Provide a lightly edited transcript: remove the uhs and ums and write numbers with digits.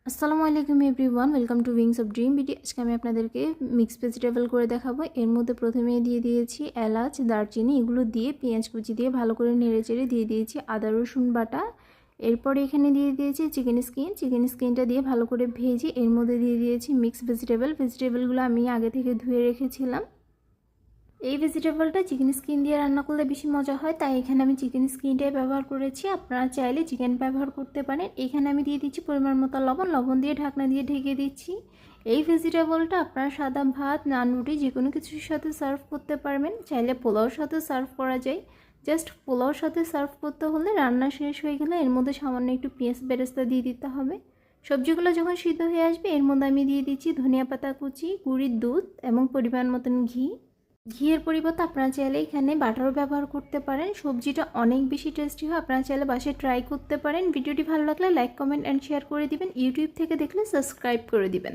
আসসালামু আলাইকুম everyone, welcome to wings of dream BD. আজকে আমি আপনাদেরকে মিক্স ভেজিটেবল করে দেখাবো। এর মধ্যে প্রথমে দিয়ে দিয়েছি এলাচ, দারচিনি, এগুলো দিয়ে পেঁয়াজ কুচি দিয়ে ভালো করে নেড়েচেড়ে দিয়ে দিয়েছি আদা রসুন বাটা। এরপরে এখানে দিয়ে দিয়েছি চিকেন স্কিনটা দিয়ে ভালো করে ভেজে এর মধ্যে দিয়ে দিয়েছি মিক্স ভেজিটেবলগুলো আমি আগে থেকে ধুয়ে রেখেছিলাম। এই ভেজিটেবলটা চিকেন স্কিন দিয়ে রান্না করলে বেশি মজা হয়, তাই এখানে আমি চিকেন স্কিনটাই ব্যবহার করেছি। আপনারা চাইলে চিকেন ব্যবহার করতে পারেন। এখানে আমি দিয়ে দিচ্ছি পরিমাণ মতো লবণ দিয়ে ঢাকনা দিয়ে ঢেকে দিচ্ছি। এই ভেজিটেবলটা আপনারা সাদা ভাত, নান, রুটি যে কোনো কিছুর সাথে সার্ভ করতে পারবেন। চাইলে পোলাওর সাথে সার্ভ করা যায়। জাস্ট পোলাওর সাথে সার্ভ করতে হলে রান্না শেষ হয়ে গেলে এর মধ্যে সামান্য একটু পেঁয়াজ বেরেস্তা দিয়ে দিতে হবে। সবজিগুলো যখন সিদ্ধ হয়ে আসবে এর মধ্যে আমি দিয়ে দিচ্ছি ধনিয়া পাতা কুচি, গুঁড়ির দুধ এবং পরিমাণ মতন ঘি। ঘিয়ের পরিবর্তে আপনারা চাইলে এখানে বাটারও ব্যবহার করতে পারেন। সবজিটা অনেক বেশি টেস্টি হয়। আপনারা চাইলে বাসায় ট্রাই করতে পারেন। ভিডিওটি ভালো লাগলে লাইক, কমেন্ট অ্যান্ড শেয়ার করে দিবেন। ইউটিউব থেকে দেখলে সাবস্ক্রাইব করে দিবেন।